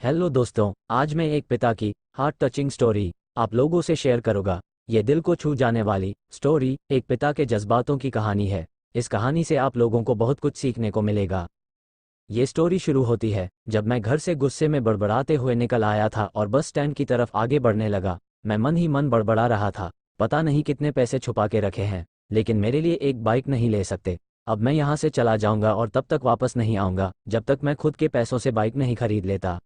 Hello दोस्तों, आज मैं एक पिता की हार्ट टचिंग स्टोरी आप लोगों से शेयर करूंगा। ये दिल को छू जाने वाली स्टोरी एक पिता के जज्बातों की कहानी है। इस कहानी से आप लोगों को बहुत कुछ सीखने को मिलेगा। ये स्टोरी शुरू होती है जब मैं घर से गुस्से में बड़बड़ाते हुए निकल आया था और बस स्टैंड की तरफ आगे बढ़ने लगा। मैं मन ही मन बड़बड़ा रहा था, पता नहीं कितने पैसे छुपा के रखे हैं, लेकिन मेरे लिए एक बाइक नहीं ले सकते। अब मैं यहाँ से चला जाऊंगा और तब तक वापस नहीं आऊंगा जब तक मैं खुद के पैसों से बाइक नहीं खरीद लेता।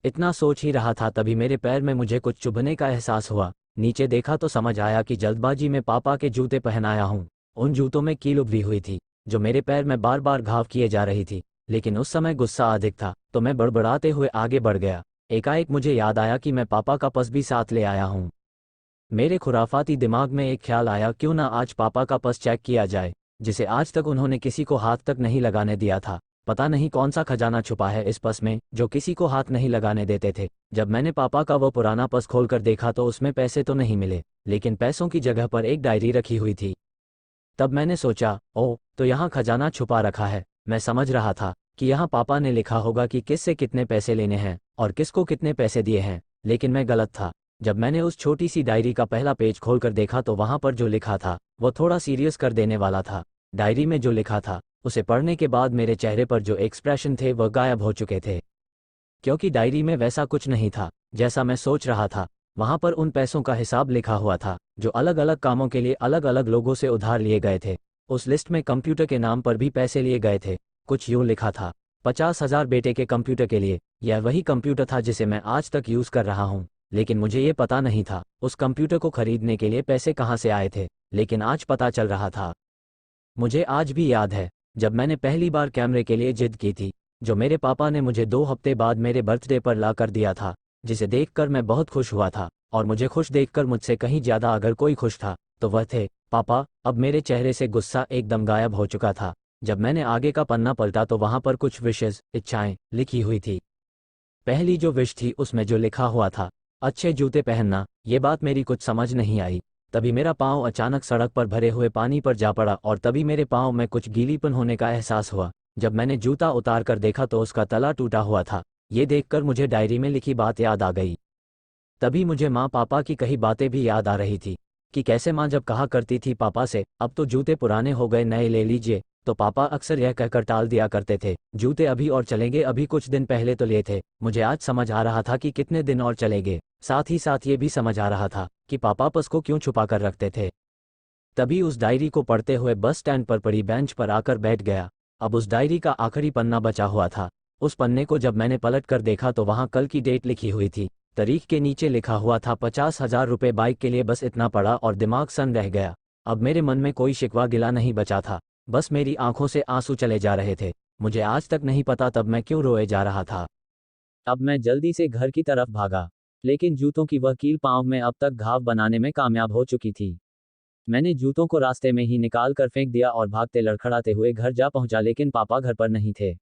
इतना सोच ही रहा था तभी मेरे पैर में मुझे कुछ चुभने का एहसास हुआ। नीचे देखा तो समझ आया कि जल्दबाजी में पापा के जूते पहनाया हूँ। उन जूतों में कील उभरी हुई थी जो मेरे पैर में बार बार घाव किए जा रही थी, लेकिन उस समय गुस्सा अधिक था तो मैं बड़बड़ाते हुए आगे बढ़ गया। एकाएक मुझे याद आया कि मैं पापा का पर्स भी साथ ले आया हूँ। मेरे खुराफाती दिमाग में एक ख्याल आया, क्यों ना आज पापा का पर्स चेक किया जाए, जिसे आज तक उन्होंने किसी को हाथ तक नहीं लगाने दिया था। पता नहीं कौन सा खजाना छुपा है इस पर्स में जो किसी को हाथ नहीं लगाने देते थे। जब मैंने पापा का वो पुराना पर्स खोलकर देखा तो उसमें पैसे तो नहीं मिले, लेकिन पैसों की जगह पर एक डायरी रखी हुई थी। तब मैंने सोचा, ओह, तो यहाँ खजाना छुपा रखा है। मैं समझ रहा था कि यहाँ पापा ने लिखा होगा कि किससे कितने पैसे लेने हैं और किसको कितने पैसे दिए हैं, लेकिन मैं गलत था। जब मैंने उस छोटी सी डायरी का पहला पेज खोलकर देखा तो वहाँ पर जो लिखा था वो थोड़ा सीरियस कर देने वाला था। डायरी में जो लिखा था उसे पढ़ने के बाद मेरे चेहरे पर जो एक्सप्रेशन थे वह गायब हो चुके थे, क्योंकि डायरी में वैसा कुछ नहीं था जैसा मैं सोच रहा था। वहाँ पर उन पैसों का हिसाब लिखा हुआ था जो अलग अलग कामों के लिए अलग अलग लोगों से उधार लिए गए थे। उस लिस्ट में कंप्यूटर के नाम पर भी पैसे लिए गए थे। कुछ यूँ लिखा था, 50,000 बेटे के कंप्यूटर के लिए। यह वही कंप्यूटर था जिसे मैं आज तक यूज़ कर रहा हूँ, लेकिन मुझे ये पता नहीं था उस कंप्यूटर को खरीदने के लिए पैसे कहाँ से आए थे, लेकिन आज पता चल रहा था। मुझे आज भी याद है जब मैंने पहली बार कैमरे के लिए जिद की थी, जो मेरे पापा ने मुझे 2 हफ्ते बाद मेरे बर्थडे पर ला कर दिया था, जिसे देखकर मैं बहुत खुश हुआ था। और मुझे खुश देखकर मुझसे कहीं ज़्यादा अगर कोई खुश था तो वह थे पापा। अब मेरे चेहरे से गुस्सा एकदम गायब हो चुका था। जब मैंने आगे का पन्ना पलटा तो वहाँ पर कुछ विशेष इच्छाएं लिखी हुई थी। पहली जो विश थी उसमें जो लिखा हुआ था, अच्छे जूते पहनना। ये बात मेरी कुछ समझ नहीं आई। तभी मेरा पाँव अचानक सड़क पर भरे हुए पानी पर जा पड़ा और तभी मेरे पाँव में कुछ गीलीपन होने का एहसास हुआ। जब मैंने जूता उतार कर देखा तो उसका तला टूटा हुआ था। ये देखकर मुझे डायरी में लिखी बात याद आ गई। तभी मुझे माँ पापा की कही बातें भी याद आ रही थी कि कैसे माँ जब कहा करती थी पापा से, अब तो जूते पुराने हो गए, नए ले लीजिए, तो पापा अक्सर यह कहकर टाल दिया करते थे, जूते अभी और चलेंगे, अभी कुछ दिन पहले तो लिए थे। मुझे आज समझ आ रहा था कि कितने दिन और चलेंगे। साथ ही साथ ये भी समझ आ रहा था कि पापा पर्स को क्यों छुपा कर रखते थे। तभी उस डायरी को पढ़ते हुए बस स्टैंड पर पड़ी बेंच पर आकर बैठ गया। अब उस डायरी का आखिरी पन्ना बचा हुआ था। उस पन्ने को जब मैंने पलट कर देखा तो वहाँ कल की डेट लिखी हुई थी। तारीख के नीचे लिखा हुआ था 50,000 रुपये बाइक के लिए। बस इतना पड़ा और दिमाग सन रह गया। अब मेरे मन में कोई शिकवा गिला नहीं बचा था, बस मेरी आंखों से आंसू चले जा रहे थे। मुझे आज तक नहीं पता तब मैं क्यों रोए जा रहा था। अब मैं जल्दी से घर की तरफ भागा, लेकिन जूतों की वह कील पाँव में अब तक घाव बनाने में कामयाब हो चुकी थी। मैंने जूतों को रास्ते में ही निकाल कर फेंक दिया और भागते लड़खड़ाते हुए घर जा पहुंचा, लेकिन पापा घर पर नहीं थे।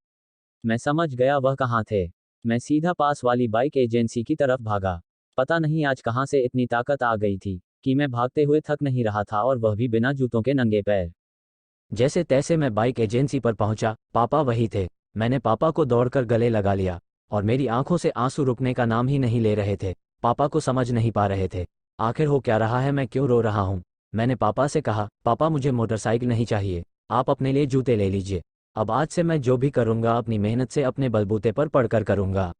मैं समझ गया वह कहाँ थे। मैं सीधा पास वाली बाइक एजेंसी की तरफ भागा। पता नहीं आज कहाँ से इतनी ताकत आ गई थी कि मैं भागते हुए थक नहीं रहा था, और वह भी बिना जूतों के नंगे पैर। जैसे तैसे मैं बाइक एजेंसी पर पहुंचा। पापा वही थे। मैंने पापा को दौड़कर गले लगा लिया और मेरी आंखों से आंसू रुकने का नाम ही नहीं ले रहे थे। पापा को समझ नहीं पा रहे थे आखिर हो क्या रहा है, मैं क्यों रो रहा हूँ। मैंने पापा से कहा, पापा मुझे मोटरसाइकिल नहीं चाहिए, आप अपने लिए जूते ले लीजिए। अब आज से मैं जो भी करूँगा अपनी मेहनत से अपने बलबूते पर पढ़कर करूँगा।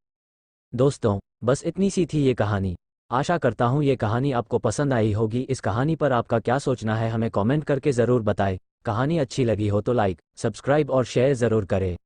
दोस्तों, बस इतनी सी थी ये कहानी। आशा करता हूँ ये कहानी आपको पसंद आई होगी। इस कहानी पर आपका क्या सोचना है हमें कमेंट करके ज़रूर बताएं। कहानी अच्छी लगी हो तो लाइक, सब्सक्राइब और शेयर ज़रूर करें।